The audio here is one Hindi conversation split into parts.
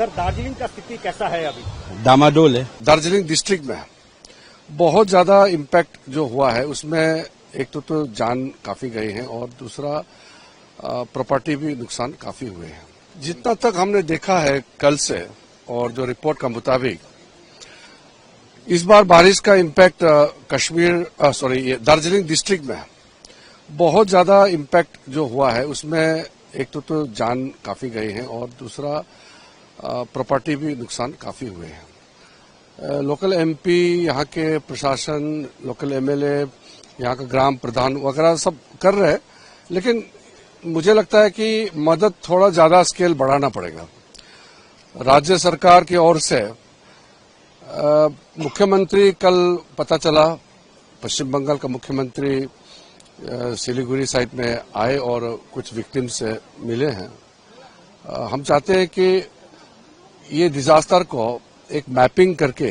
सर, दार्जिलिंग का स्थिति कैसा है अभी? डामाडोल है। दार्जिलिंग डिस्ट्रिक्ट में बहुत ज्यादा इम्पैक्ट जो हुआ है उसमें एक तो जान काफी गई है और दूसरा प्रॉपर्टी भी नुकसान काफी हुए हैं। जितना तक हमने देखा है कल से और जो रिपोर्ट के मुताबिक इस बार बारिश का इम्पैक्ट दार्जिलिंग डिस्ट्रिक्ट में बहुत ज्यादा इम्पैक्ट जो हुआ है उसमें एक तो जान काफी गई है और दूसरा प्रॉपर्टी भी नुकसान काफी हुए हैं। लोकल एमपी, यहाँ के प्रशासन, लोकल एमएलए, यहाँ का ग्राम प्रधान वगैरह सब कर रहे हैं, लेकिन मुझे लगता है कि मदद थोड़ा ज्यादा स्केल बढ़ाना पड़ेगा। राज्य सरकार की ओर से मुख्यमंत्री, कल पता चला पश्चिम बंगाल का मुख्यमंत्री सिलीगुड़ी साइड में आए और कुछ विक्टिम से मिले हैं। हम चाहते हैं कि ये डिजास्टर को एक मैपिंग करके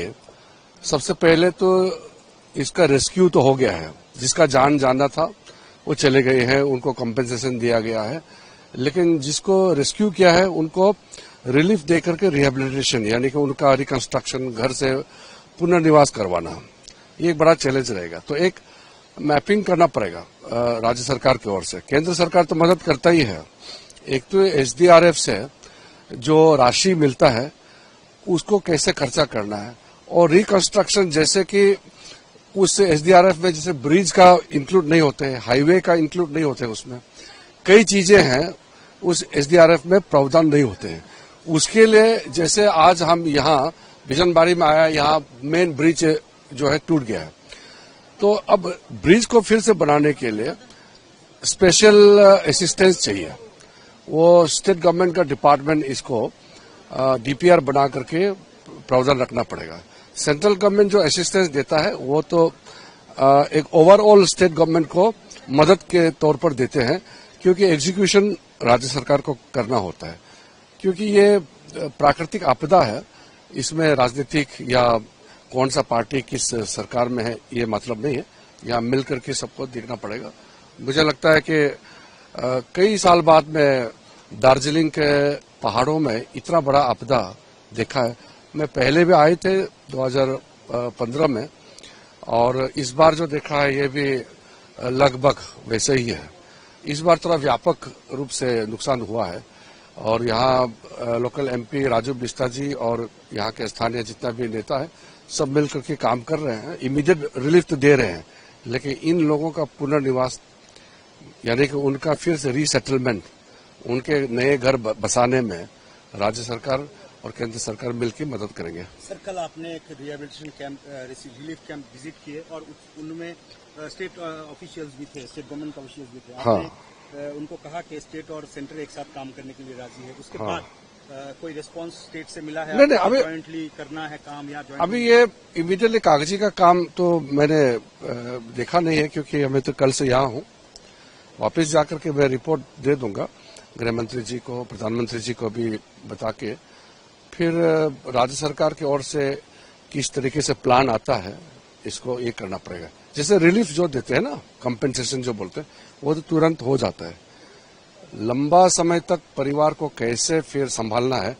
सबसे पहले तो इसका रेस्क्यू तो हो गया है, जिसका जान जाना था वो चले गए हैं, उनको कॉम्पेंसेशन दिया गया है, लेकिन जिसको रेस्क्यू किया है उनको रिलीफ देकर के रिहेबिलिटेशन यानी कि उनका रिकंस्ट्रक्शन, घर से पुनर्निवास करवाना, ये एक बड़ा चैलेंज रहेगा। तो एक मैपिंग करना पड़ेगा राज्य सरकार की ओर से। केंद्र सरकार तो मदद करता ही है, एक तो एसडीआरएफ से जो राशि मिलता है उसको कैसे खर्चा करना है, और रिकंस्ट्रक्शन जैसे कि उस एसडीआरएफ में जैसे ब्रिज का इंक्लूड नहीं होते हैं, हाईवे का इंक्लूड नहीं होते, उसमें कई चीजें हैं उस एसडीआरएफ में प्रावधान नहीं होते हैं। उसके लिए जैसे आज हम यहाँ बिजनबाड़ी में आया, यहाँ मेन ब्रिज जो है टूट गया है, तो अब ब्रिज को फिर से बनाने के लिए स्पेशल असिस्टेंस चाहिए। वो स्टेट गवर्नमेंट का डिपार्टमेंट इसको डीपीआर बना करके प्रावधान रखना पड़ेगा। सेंट्रल गवर्नमेंट जो असिस्टेंस देता है वो तो एक ओवरऑल स्टेट गवर्नमेंट को मदद के तौर पर देते हैं, क्योंकि एग्जीक्यूशन राज्य सरकार को करना होता है। क्योंकि ये प्राकृतिक आपदा है, इसमें राजनीतिक या कौन सा पार्टी किस सरकार में है ये मतलब नहीं है, यहाँ मिल करके सबको देखना पड़ेगा। मुझे लगता है कि कई साल बाद में दार्जिलिंग के पहाड़ों में इतना बड़ा आपदा देखा है। मैं पहले भी आए थे 2015 में, और इस बार जो देखा है ये भी लगभग वैसे ही है। इस बार थोड़ा व्यापक रूप से नुकसान हुआ है, और यहाँ लोकल एमपी राजू बिस्टा जी और यहाँ के स्थानीय जितना भी नेता है सब मिल करके काम कर रहे हैं, इमीडिएट रिलीफ तो दे रहे हैं, लेकिन इन लोगों का पुनर्निवास यानी कि उनका फिर से रीसेटलमेंट, उनके नए घर बसाने में राज्य सरकार और केंद्र सरकार मिलकर मदद करेंगे। सर, कल आपने एक rehabilitation camp, relief camp visit किए और उनमें स्टेट ऑफिशियल्स भी थे, स्टेट गवर्नमेंट ऑफिशियल्स भी थे। आपने उनको कहा कि स्टेट और सेंटर एक साथ काम करने के लिए राजी है। उसके बाद कोई रिस्पांस स्टेट से मिला है? नहीं, अभी जॉइंटली करना है काम या अभी ये इमीडिएटली कागजी का काम तो मैंने देखा नहीं है, क्योंकि मैं तो कल से यहाँ हूँ। वापस जाकर के मैं रिपोर्ट दे दूंगा गृह मंत्री जी को, प्रधानमंत्री जी को भी बता के, फिर राज्य सरकार की ओर से किस तरीके से प्लान आता है इसको ये करना पड़ेगा। जैसे रिलीफ जो देते हैं ना, कंपेंसेशन जो बोलते हैं, वो तो तुरंत हो जाता है। लंबा समय तक परिवार को कैसे फिर संभालना है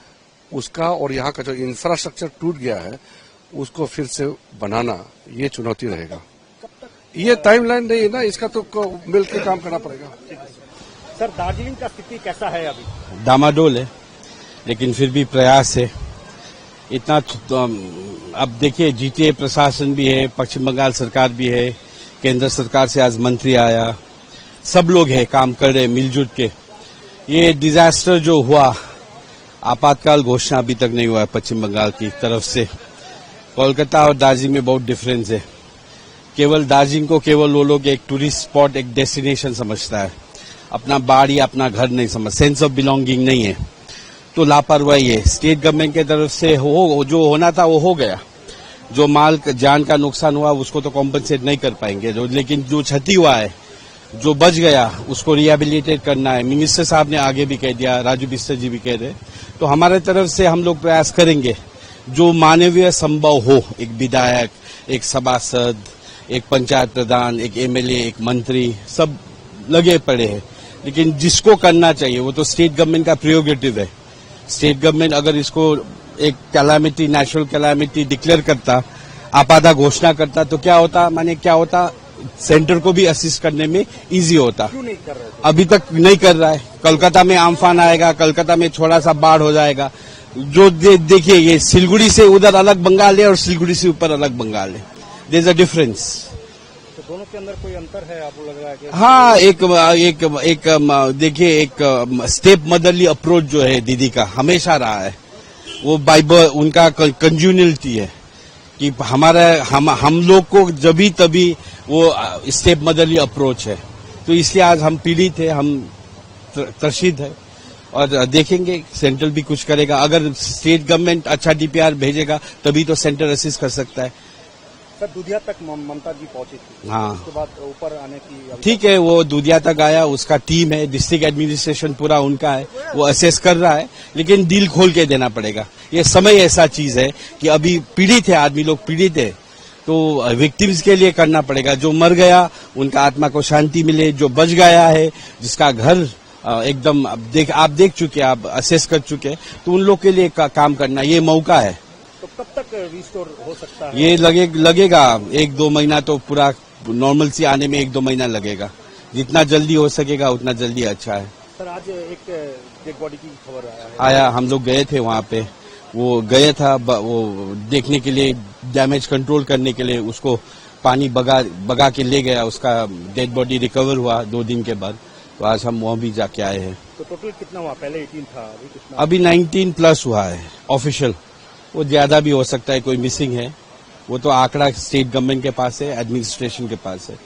उसका, और यहाँ का जो इंफ्रास्ट्रक्चर टूट गया है उसको फिर से बनाना, ये चुनौती रहेगा। ये टाइमलाइन नहीं है ना, इसका तो मिलकर काम करना पड़ेगा। सर, दार्जिलिंग का स्थिति कैसा है अभी? डामाडोल है, लेकिन फिर भी प्रयास है इतना। अब देखिए, जीटीए प्रशासन भी है, पश्चिम बंगाल सरकार भी है, केंद्र सरकार से आज मंत्री आया, सब लोग हैं, काम कर रहे हैं मिलजुल के। ये डिजास्टर जो हुआ, आपातकाल घोषणा अभी तक नहीं हुआ है पश्चिम बंगाल की तरफ से। कोलकाता और दार्जिलिंग में बहुत डिफरेंस है। केवल दार्जिलिंग को केवल वो लोग एक टूरिस्ट स्पॉट, एक डेस्टिनेशन समझता है, अपना बाड़ी, अपना घर नहीं समझ, सेंस ऑफ बिलोंगिंग नहीं है। तो लापरवाही है स्टेट गवर्नमेंट की तरफ से। जो होना था वो हो गया, जो माल जान का नुकसान हुआ उसको तो कॉम्पनसेट नहीं कर पाएंगे, लेकिन जो क्षति हुआ है, जो बच गया, उसको रिहेबिलिटेट करना है। मिनिस्टर साहब ने आगे भी कह दिया, राजू बिस्टर जी भी कह रहे। तो हमारे तरफ से हम लोग प्रयास करेंगे जो मानवीय संभव हो। एक विधायक, एक सभासद, एक पंचायत प्रधान, एक एमएलए, एक मंत्री, सब लगे पड़े हैं, लेकिन जिसको करना चाहिए वो तो स्टेट गवर्नमेंट का प्रियोगेटिव है। स्टेट गवर्नमेंट अगर इसको एक कैलामिटी, नेशनल कैलामिटी डिक्लेयर करता, आपादा घोषणा करता, तो क्या होता, माने क्या होता, सेंटर को भी असिस्ट करने में इजी होता। क्यों नहीं कर रहे थे? अभी तक नहीं कर रहा है। कोलकाता में आमफान आएगा, कोलकाता में थोड़ा सा बाढ़ हो जाएगा। जो देखिए, ये सिलगुड़ी से उधर अलग बंगाल है और सिलगुड़ी से ऊपर अलग बंगाल है। There is a difference. तो दोनों के अंदर कोई अंतर है, आपको लग रहा है कि? हाँ, एक देखिए, एक स्टेप मदरली अप्रोच जो है दीदी का हमेशा रहा है, वो बाइबल उनका कंज्यूनिटी है कि हम लोग को जभी तभी वो स्टेप मदरली अप्रोच है। तो इसलिए आज हम पीड़ित है, हम त्रसित है और देखेंगे सेंट्रल भी कुछ करेगा। अगर स्टेट गवर्नमेंट अच्छा डीपीआर भेजेगा तभी तो सेंटर असिस्ट कर सकता है। सर, दूधिया तक ममता जी पहुंची थी। हाँ, उसके बाद ऊपर आने की ठीक है, वो दूधिया तक आया, उसका टीम है, डिस्ट्रिक्ट एडमिनिस्ट्रेशन पूरा उनका है, वो असेस कर रहा है, लेकिन दिल खोल के देना पड़ेगा। ये समय ऐसा चीज है कि अभी पीड़ित है, आदमी लोग पीड़ित है, तो विक्टिम्स के लिए करना पड़ेगा। जो मर गया उनका आत्मा को शांति मिले, जो बच गया है, जिसका घर एकदम आप देख चुके, आप असेस कर चुके, तो उन लोग के लिए काम करना ये मौका है। तो कब तक रिस्टोर हो सकता है? ये लगेगा 1-2 महीना, तो पूरा नॉर्मल सी आने में 1-2 महीना लगेगा। जितना जल्दी हो सकेगा उतना जल्दी अच्छा है। सर, आज एक डेड बॉडी की खबर आया, हम लोग गए थे वहां पे, वो गया था वो देखने के लिए, डैमेज कंट्रोल करने के लिए, उसको पानी बगा के ले गया, उसका डेड बॉडी रिकवर हुआ 2 दिन के बाद। तो आज हम वहां भी जाके आए हैं। तो टोटल कितना हुआ? पहले 18 था, अभी कितना? अभी 19 प्लस हुआ है ऑफिशियल, वो ज्यादा भी हो सकता है, कोई मिसिंग है, वो तो आंकड़ा स्टेट गवर्नमेंट के पास है, एडमिनिस्ट्रेशन के पास है।